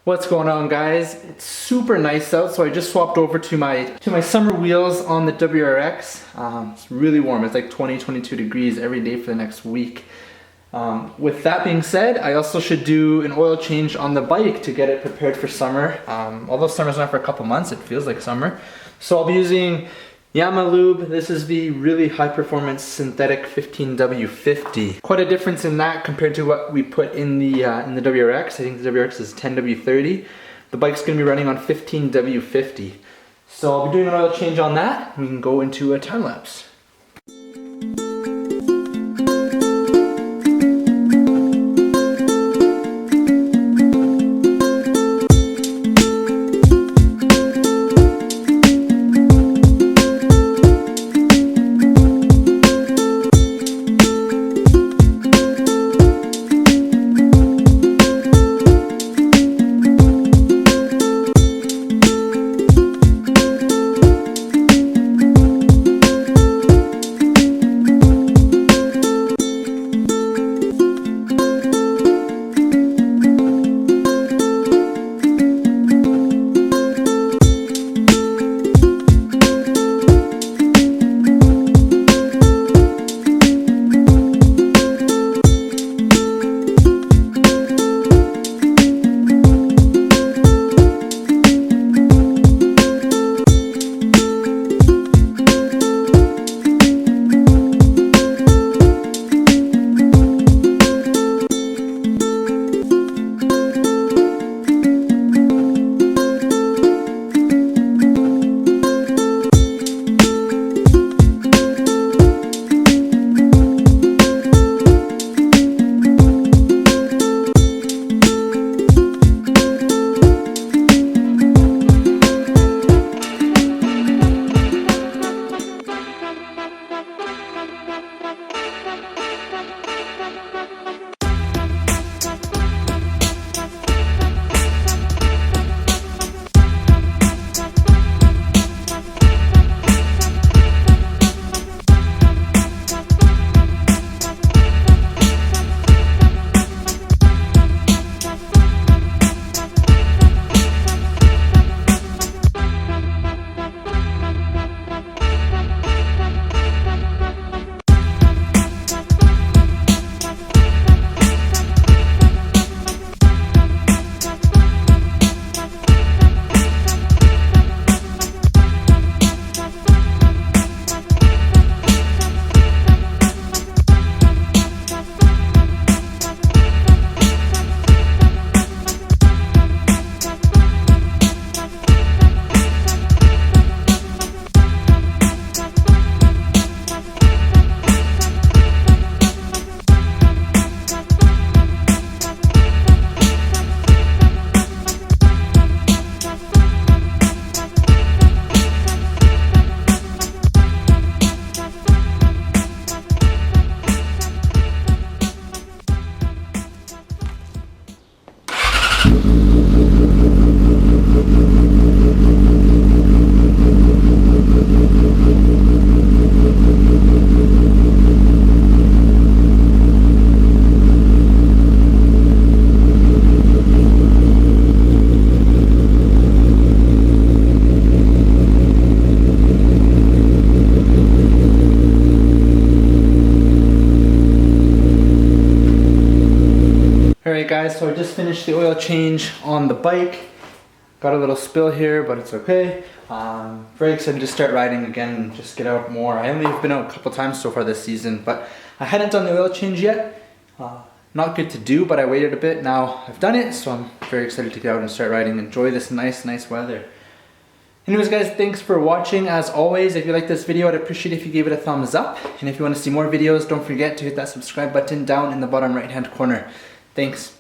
What's going on, guys? It's super nice out, so I just swapped over to my summer wheels on the WRX. It's really warm. It's like 20-22 degrees every day for the next week. With that being said, I also should do an oil change on the bike to get it prepared for summer. Although summer's not for a couple months, it feels like summer. So I'll be using Yamaha Lube. This is the really high performance synthetic 15W50. Quite a difference in that compared to what we put in the WRX. I think the WRX is 10W30. The bike's gonna be running on 15W50. So I'll be doing an oil change on that. We can go into a time lapse. Alright guys, so I just finished the oil change on the bike. Got a little spill here, but it's okay. Very excited to start riding again and just get out more. I only have been out a couple times so far this season, but I hadn't done the oil change yet. Not good to do, but I waited a bit. Now I've done it, so I'm very excited to get out and start riding. Enjoy this nice weather. Anyways guys, thanks for watching. As always, if you like this video, I'd appreciate if you gave it a thumbs up. And if you want to see more videos, don't forget to hit that subscribe button down in the bottom right hand corner. Thanks.